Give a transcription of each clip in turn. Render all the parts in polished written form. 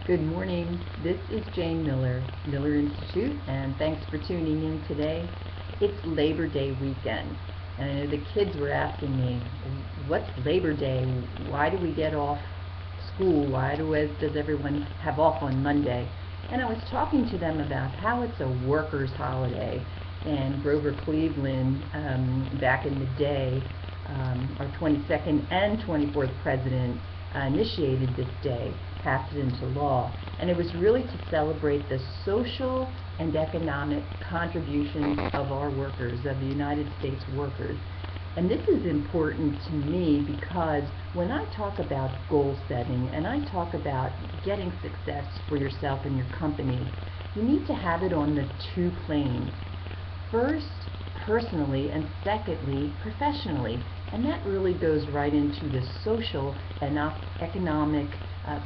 Good morning. This is Jane Miller, Miller Institute, and thanks for tuning in today. It's Labor Day weekend, and I know the kids were asking me, what's Labor Day? Why do we get off school? Does everyone have off on Monday? And I was talking to them about how it's a workers' holiday. And Grover Cleveland, back in the day, our 22nd and 24th president initiated this day, passed it into law, and it was really to celebrate the social and economic contributions of our workers, of the United States workers. And this is important to me because when I talk about goal setting and I talk about getting success for yourself and your company, you need to have it on the two planes. First, personally, and secondly, professionally. And that really goes right into the social and economic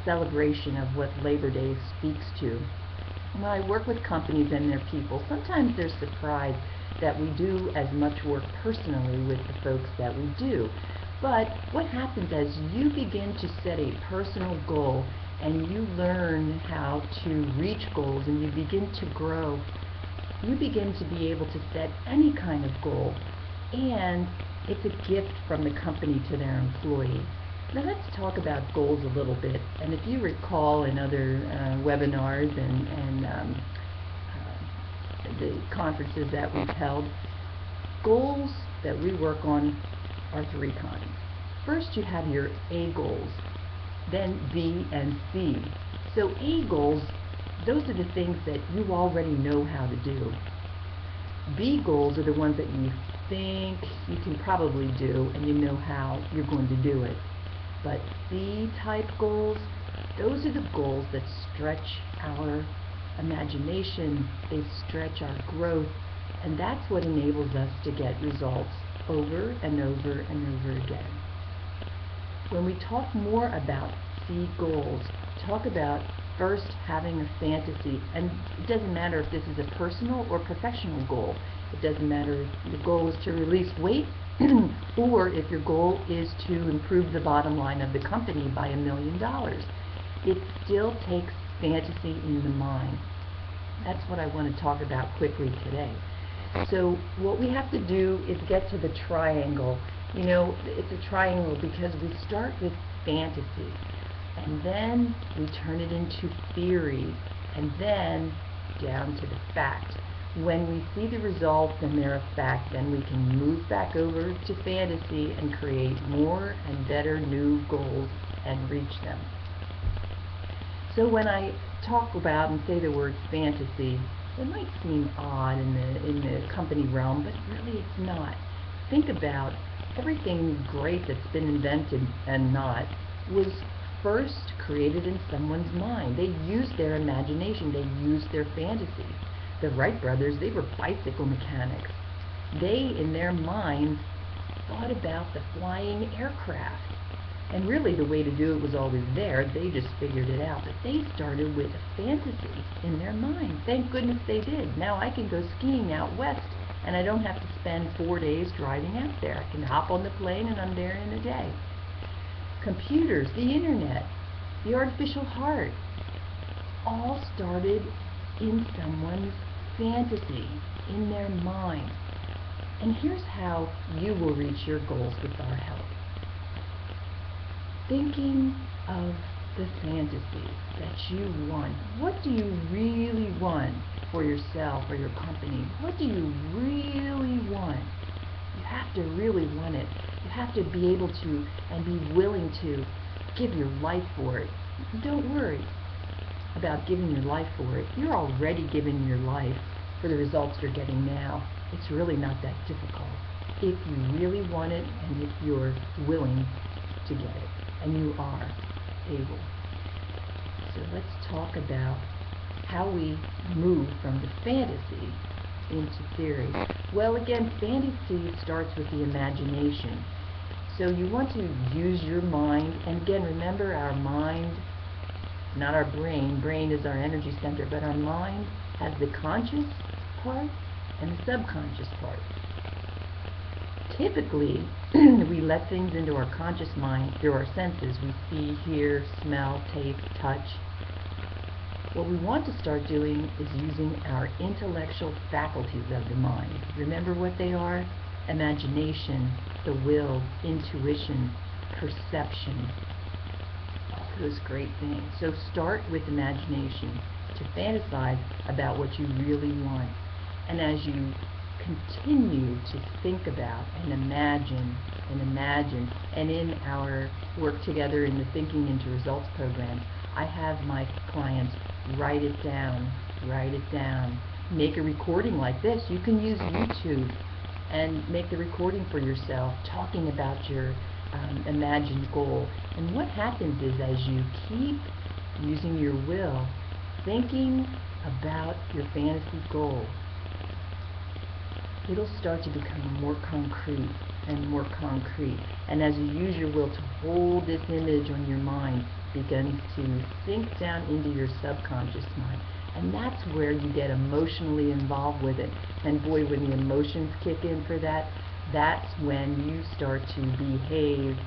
celebration of what Labor Day speaks to. When I work with companies and their people, sometimes they're surprised that we do as much work personally with the folks that we do. But what happens as you begin to set a personal goal and you learn how to reach goals and you begin to grow, you begin to be able to set any kind of goal, and it's a gift from the company to their employees. Now let's talk about goals a little bit. And if you recall in other webinars and the conferences that we've held, goals that we work on are three kinds. First, you have your A goals, then B and C. So A goals, those are the things that you already know how to do. B goals are the ones that you think you can probably do and you know how you're going to do it. But C-type goals, those are the goals that stretch our imagination, they stretch our growth, and that's what enables us to get results over and over and over again. When we talk more about C goals, talk about first having a fantasy, and it doesn't matter if this is a personal or professional goal. It doesn't matter if your goal is to release weight or if your goal is to improve the bottom line of the company by $1 million. It still takes fantasy in the mind. That's what I want to talk about quickly today. So what we have to do is get to the triangle. You know, it's a triangle because we start with fantasy, and then we turn it into theory, and then down to the fact. When we see the results and they're a fact, then we can move back over to fantasy and create more and better new goals and reach them. So when I talk about and say the word fantasy, it might seem odd in the company realm, but really it's not. Think about everything great that's been invented and not was first created in someone's mind. They used their imagination. They used their fantasy. The Wright brothers, they were bicycle mechanics. They, in their minds, thought about the flying aircraft. And really the way to do it was always there. They just figured it out. But they started with a fantasy in their mind. Thank goodness they did. Now I can go skiing out west, and I don't have to spend 4 days driving out there. I can hop on the plane and I'm there in a day. Computers, the internet, the artificial heart, all started in someone's fantasy, in their mind. And here's how you will reach your goals with our help. Thinking of the fantasy that you want. What do you really want for yourself or your company? What do you really want? You have to really want it. You have to be able to and be willing to give your life for it. Don't worry about giving your life for it. You're already giving your life for the results you're getting now. It's really not that difficult if you really want it and if you're willing to get it, and you are able. So let's talk about how we move from the fantasy into theory. Well, again, fantasy starts with the imagination. So you want to use your mind, and again, remember our mind, not our brain. Brain is our energy center, but our mind has the conscious part and the subconscious part. Typically, we let things into our conscious mind through our senses. We see, hear, smell, taste, touch. What we want to start doing is using our intellectual faculties of the mind. Remember what they are? Imagination, the will, intuition, perception, all those great things. So start with imagination to fantasize about what you really want. And as you continue to think about and imagine, and in our work together in the Thinking into Results program, I have my clients write it down, make a recording like this. You can use YouTube and make the recording for yourself, talking about your imagined goal. And what happens is, as you keep using your will, thinking about your fantasy goal, it'll start to become more concrete and more concrete. And as you use your will to hold this image on your mind, begins to sink down into your subconscious mind. And that's where you get emotionally involved with it. And boy, when the emotions kick in for that, that's when you start to behave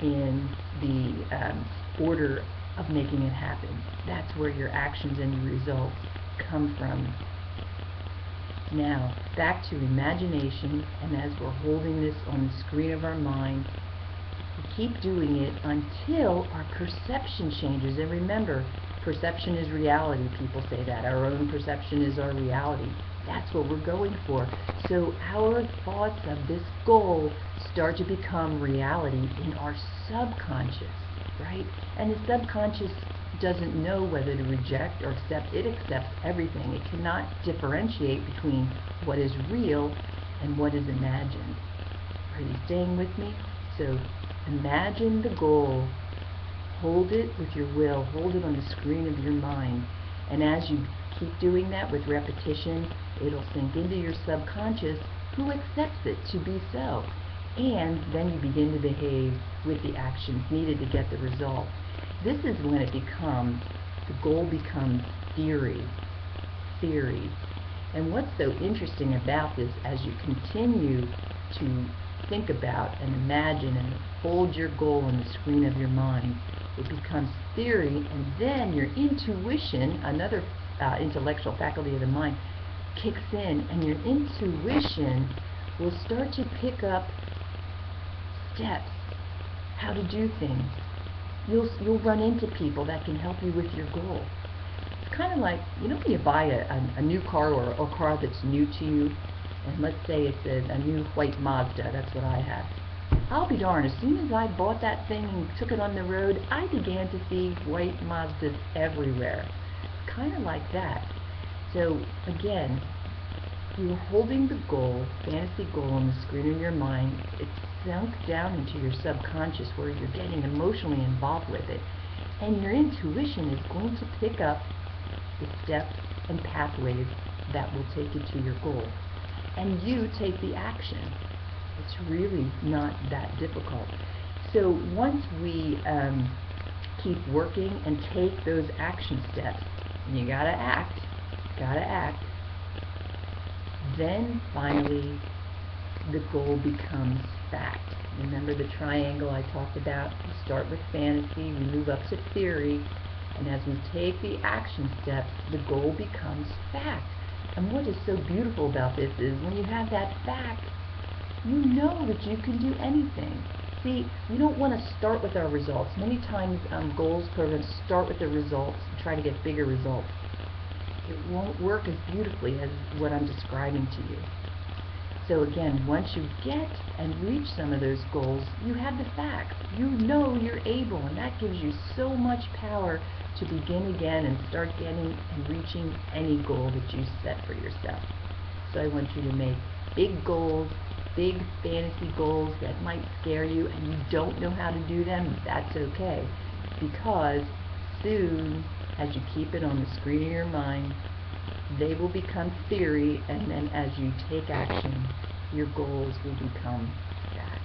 in the order of making it happen. That's where your actions and your results come from. Now, back to imagination, and as we're holding this on the screen of our mind, we keep doing it until our perception changes. And remember, perception is reality. People say that. Our own perception is our reality. That's what we're going for. So our thoughts of this goal start to become reality in our subconscious, right? And the subconscious doesn't know whether to reject or accept. It accepts everything. It cannot differentiate between what is real and what is imagined. Are you staying with me? So imagine the goal, hold it with your will, hold it on the screen of your mind, and as you keep doing that with repetition, it'll sink into your subconscious, who accepts it to be so. And then you begin to behave with the actions needed to get the result. This is when it becomes, the goal becomes theory. And what's so interesting about this, as you continue to think about and imagine and hold your goal on the screen of your mind, it becomes theory, and then your intuition, another intellectual faculty of the mind, kicks in, and your intuition will start to pick up steps, how to do things. You'll run into people that can help you with your goal. It's kind of like, you know, when you buy a new car, or a car that's new to you, and let's say it's a new white Mazda. That's what I have. I'll be darned, as soon as I bought that thing and took it on the road, I began to see white Mazdas everywhere. Kind of like that. So again, you're holding the goal, fantasy goal, on the screen of your mind. It's sunk down into your subconscious where you're getting emotionally involved with it. And your intuition is going to pick up the steps and pathways that will take you to your goal. And you take the action. It's really not that difficult. So once we keep working and take those action steps, and you gotta act, then finally the goal becomes fact. Remember the triangle I talked about? We start with fantasy, we move up to theory, and as we take the action steps, the goal becomes fact. And what is so beautiful about this is when you have that fact, you know that you can do anything. See, we don't want to start with our results. Many times goals programs start with the results and try to get bigger results. It won't work as beautifully as what I'm describing to you. So again, once you get and reach some of those goals, you have the facts. You know you're able, and that gives you so much power to begin again and start getting and reaching any goal that you set for yourself. So I want you to make big goals, big fantasy goals that might scare you, and you don't know how to do them. That's okay, because soon, as you keep it on the screen of your mind, they will become theory, and then as you take action, your goals will become fact.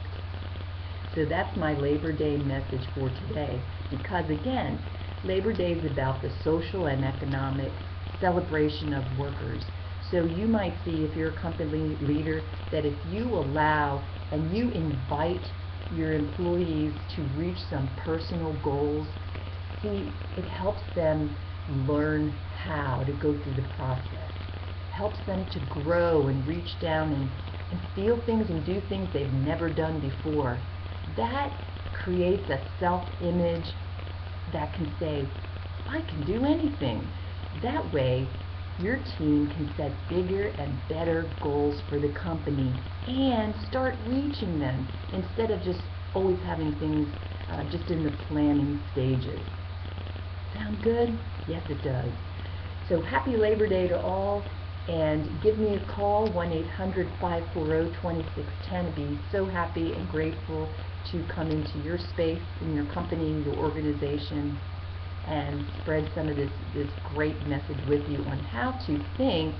So that's my Labor Day message for today, because again, Labor Day is about the social and economic celebration of workers. So you might see, if you're a company leader, that if you allow and you invite your employees to reach some personal goals, see, it helps them learn how to go through the process, helps them to grow and reach down and feel things and do things they've never done before. That creates a self-image that can say, I can do anything. That way, your team can set bigger and better goals for the company and start reaching them instead of just always having things just in the planning stages. Sound good? Yes, it does. So happy Labor Day to all, and give me a call, 1-800-540-2610. I'd be so happy and grateful to come into your space, in your company, your organization, and spread some of this great message with you on how to think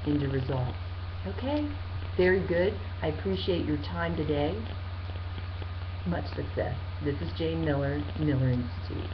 into results. Okay? Very good. I appreciate your time today. Much success. This is Jane Miller, Miller Institute.